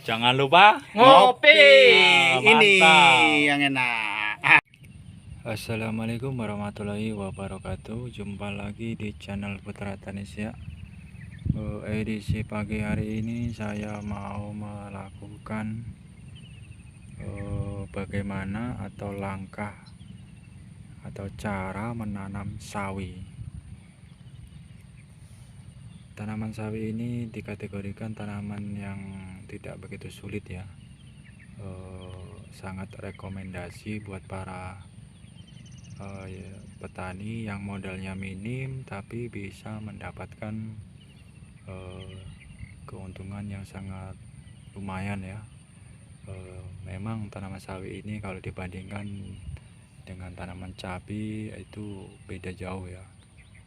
Jangan lupa ngopi. Ini mantap. yang enak. Assalamualaikum warahmatullahi wabarakatuh. Jumpa lagi di channel Putra Tanisya. Edisi pagi hari ini saya mau melakukan bagaimana atau langkah atau cara menanam sawi. Tanaman sawi ini dikategorikan tanaman yang tidak begitu sulit ya. Sangat rekomendasi buat para petani yang modalnya minim tapi bisa mendapatkan keuntungan yang sangat lumayan ya. Memang tanaman sawi ini kalau dibandingkan dengan tanaman cabai itu beda jauh ya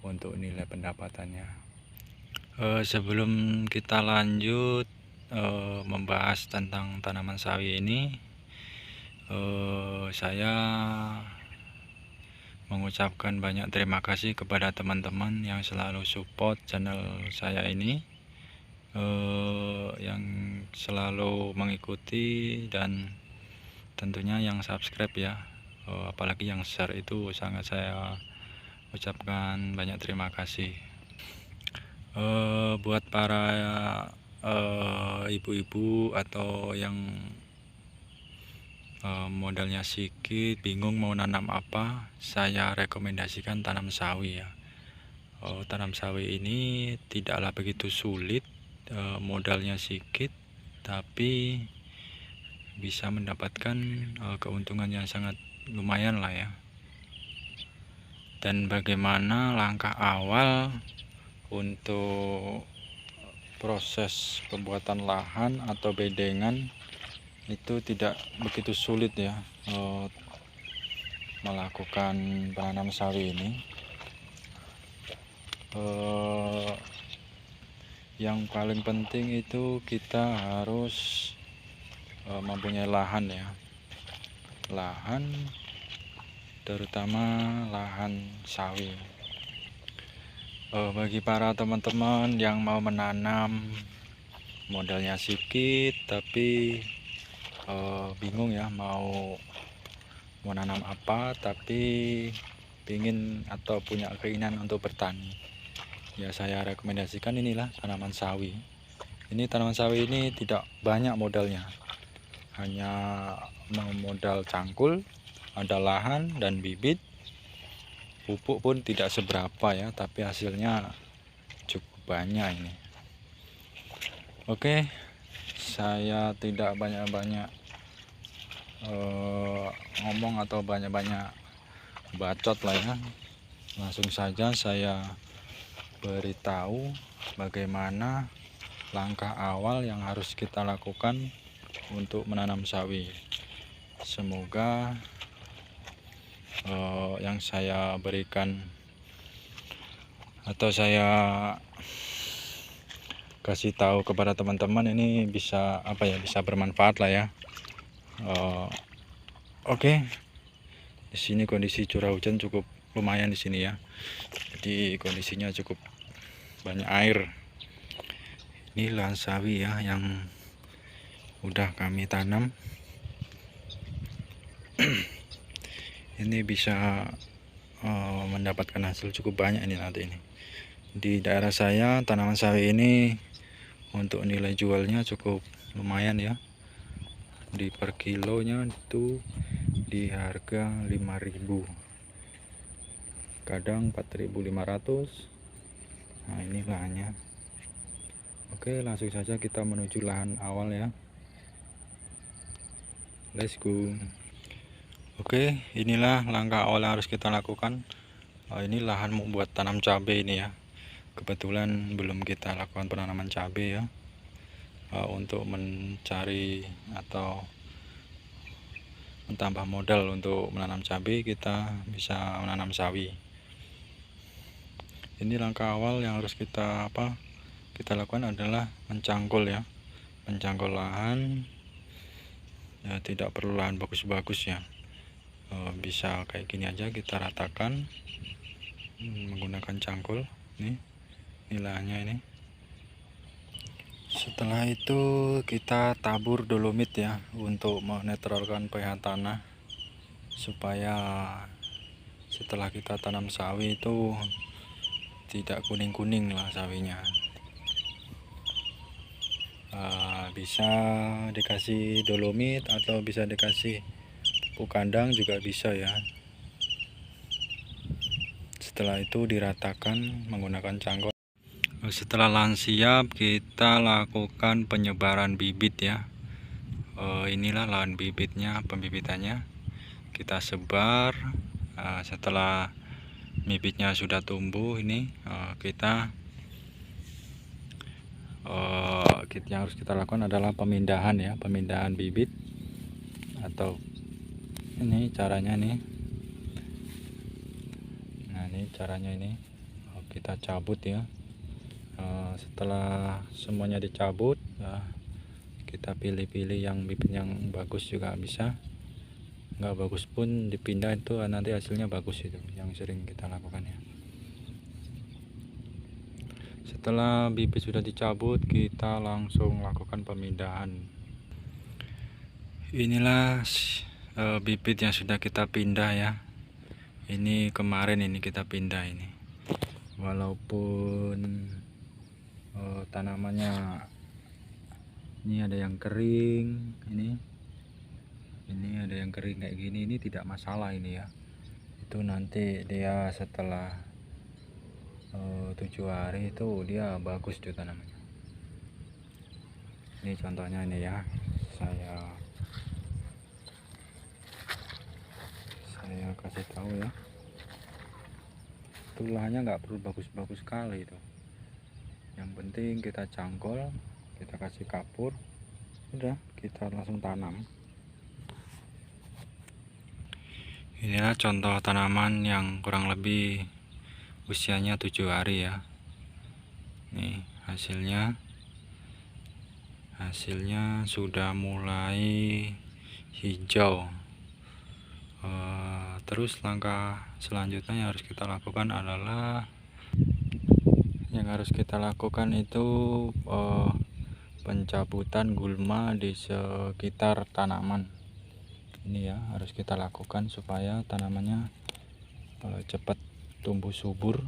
untuk nilai pendapatannya. Sebelum kita lanjut membahas tentang tanaman sawi ini, saya mengucapkan banyak terima kasih kepada teman-teman yang selalu support channel saya ini, yang selalu mengikuti dan tentunya yang subscribe ya, apalagi yang share itu sangat saya ucapkan banyak terima kasih. Buat para ibu-ibu atau yang modalnya sedikit bingung mau nanam apa, saya rekomendasikan tanam sawi ya. Tanam sawi ini tidaklah begitu sulit, modalnya sedikit tapi bisa mendapatkan keuntungan yang sangat lumayan lah ya. Dan bagaimana langkah awal untuk proses pembuatan lahan atau bedengan itu tidak begitu sulit ya, melakukan penanam sawi ini. Yang paling penting itu kita harus mempunyai lahan ya, lahan terutama lahan sawi. Bagi para teman-teman yang mau menanam modalnya sedikit tapi bingung ya mau nanam apa, tapi ingin atau punya keinginan untuk bertani ya, saya rekomendasikan inilah tanaman sawi. Ini tanaman sawi ini tidak banyak modalnya, hanya modal cangkul, ada lahan dan bibit. Pupuk pun tidak seberapa ya, tapi hasilnya cukup banyak ini. Oke, saya tidak banyak-banyak ngomong atau banyak-banyak bacot lah ya, langsung saja saya beritahu bagaimana langkah awal yang harus kita lakukan untuk menanam sawi. Semoga yang saya berikan atau saya kasih tahu kepada teman-teman ini bisa bisa bermanfaat lah ya. Oke. Di sini kondisi curah hujan cukup lumayan di sini ya. Jadi kondisinya cukup banyak air. Ini lahan sawi ya yang udah kami tanam. Ini bisa mendapatkan hasil cukup banyak ini nanti ini. Di daerah saya tanaman sawi ini untuk nilai jualnya cukup lumayan ya. Di per kilonya itu di harga 5.000, kadang 4.500. Nah ini lahannya. Oke, langsung saja kita menuju lahan awal ya, let's go. Oke, inilah langkah awal yang harus kita lakukan. Ini lahan membuat tanam cabai ini ya, kebetulan belum kita lakukan penanaman cabai ya. Untuk mencari atau menambah modal untuk menanam cabai, kita bisa menanam sawi. Ini langkah awal yang harus kita lakukan adalah mencangkul ya, mencangkul lahan ya, tidak perlu lahan bagus-bagus ya, bisa kayak gini aja kita ratakan menggunakan cangkul. Ini lahannya ini. Setelah itu kita tabur dolomit ya, untuk menetralkan pH tanah, supaya setelah kita tanam sawi itu tidak kuning-kuning lah sawinya. Bisa dikasih dolomit atau bisa dikasih pupuk kandang juga bisa ya. Setelah itu diratakan menggunakan cangkok. Setelah lahan siap, kita lakukan penyebaran bibit ya. Inilah lahan bibitnya, pembibitannya kita sebar. Setelah bibitnya sudah tumbuh, ini yang harus kita lakukan adalah pemindahan ya, pemindahan bibit. Atau ini caranya nih. Nah, ini caranya ini. Kita cabut ya. Setelah semuanya dicabut, kita pilih-pilih yang bibit yang bagus juga bisa, nggak bagus pun dipindah, itu nanti hasilnya bagus. Itu yang sering kita lakukan ya. Setelah bibit sudah dicabut, kita langsung lakukan pemindahan. Inilah bibit yang sudah kita pindah ya. Ini kemarin ini kita pindah ini, walaupun tanamannya ini ada yang kering, ini ada yang kering kayak gini, ini tidak masalah ini ya. Itu nanti dia setelah 7 hari itu dia bagus tuh tanamannya. Ini contohnya ini ya, saya kasih tahu ya. Tulahnya nggak perlu bagus-bagus sekali itu. Yang penting kita cangkol, kita kasih kapur, udah kita langsung tanam. Inilah contoh tanaman yang kurang lebih usianya 7 hari ya. Nih hasilnya sudah mulai hijau. Terus langkah selanjutnya yang harus kita lakukan adalah itu pencabutan gulma di sekitar tanaman. Ini ya harus kita lakukan supaya tanamannya cepat tumbuh subur.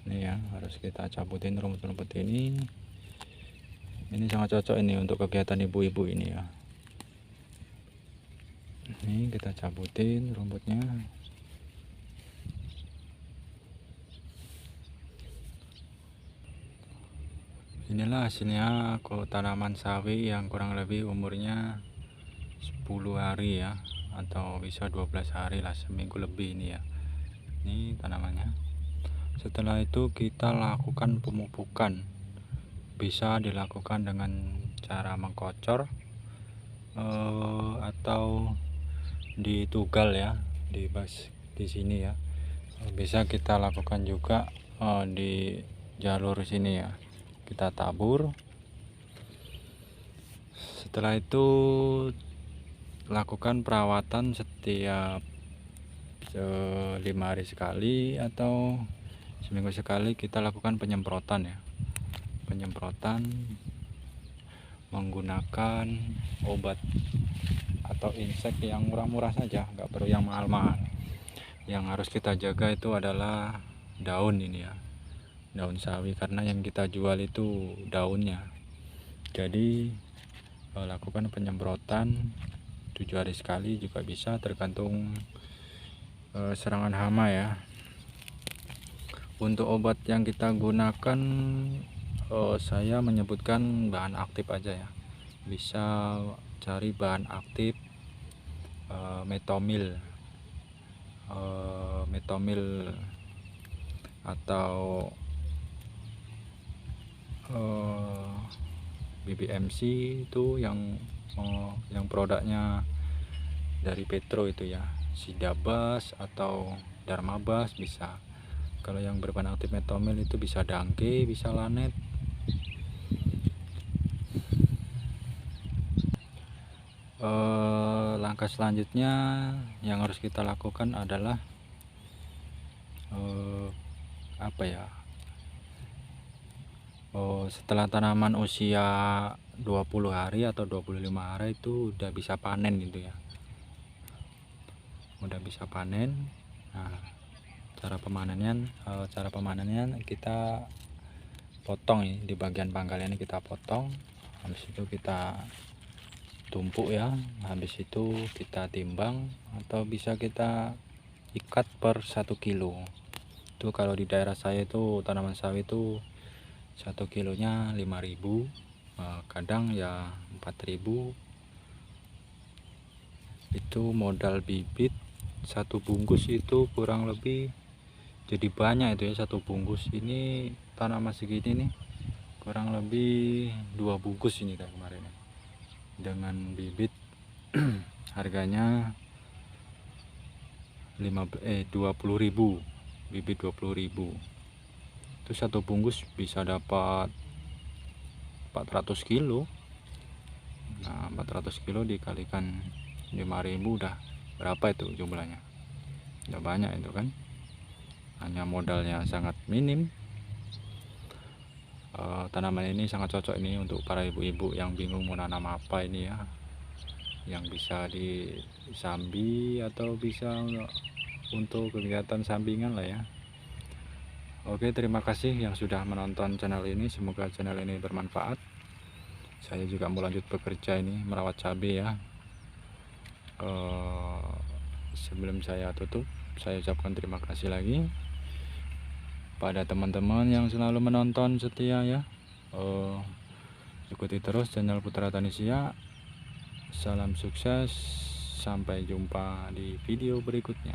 Ini ya harus kita cabutin rumput-rumput ini. Ini sangat cocok ini untuk kegiatan ibu-ibu ini ya. Ini kita cabutin rumputnya. Inilah hasilnya tanaman sawi yang kurang lebih umurnya 10 hari ya, atau bisa 12 hari lah, seminggu lebih ini ya. Ini tanamannya. Setelah itu kita lakukan pemupukan. Bisa dilakukan dengan cara mengkocor atau ditugal ya, di sini ya. Bisa kita lakukan juga di jalur sini ya, kita tabur. Setelah itu lakukan perawatan setiap 5 hari sekali atau seminggu sekali. Kita lakukan penyemprotan ya, penyemprotan menggunakan obat atau insek yang murah-murah saja, nggak perlu yang mahal-mahal. Yang harus kita jaga itu adalah daun ini ya, daun sawi, karena yang kita jual itu daunnya. Jadi lakukan penyemprotan 7 hari sekali juga bisa, tergantung serangan hama ya. Untuk obat yang kita gunakan, saya menyebutkan bahan aktif aja ya. Bisa cari bahan aktif metomil atau BBMC itu yang produknya dari Petro itu ya, Sidabas atau Dharmabas bisa. Kalau yang berbahan aktif metomil itu bisa Dangke, bisa Lanet. Langkah selanjutnya yang harus kita lakukan adalah Setelah tanaman usia 20 hari atau 25 hari itu udah bisa panen gitu ya, udah bisa panen. Nah, cara pemanennya kita potong ini di bagian pangkal ini, kita potong, habis itu kita tumpuk ya, habis itu kita timbang atau bisa kita ikat per 1 kilo. Itu kalau di daerah saya itu tanaman sawit itu 1 kilonya 5.000, kadang ya 4.000. Itu modal bibit satu bungkus itu kurang lebih jadi banyak itu ya. Satu bungkus ini tanaman segini nih kurang lebih 2 bungkus ini kayak kemarin ya. Dengan bibit harganya 20.000, bibit 20.000. Itu satu bungkus bisa dapat 400 kilo. Nah, 400 kilo dikalikan 5.000 udah berapa itu jumlahnya? Udah banyak itu kan. Hanya modalnya sangat minim. Tanaman ini sangat cocok ini untuk para ibu-ibu yang bingung mau nanam apa ini ya, yang bisa disambi atau bisa untuk kegiatan sampingan lah ya. Oke, terima kasih yang sudah menonton channel ini, semoga channel ini bermanfaat. Saya juga mau lanjut bekerja ini, merawat cabai ya. Sebelum saya tutup, saya ucapkan terima kasih lagi pada teman-teman yang selalu menonton setia ya. Ikuti terus channel Putra Tani Siak. Salam sukses, sampai jumpa di video berikutnya.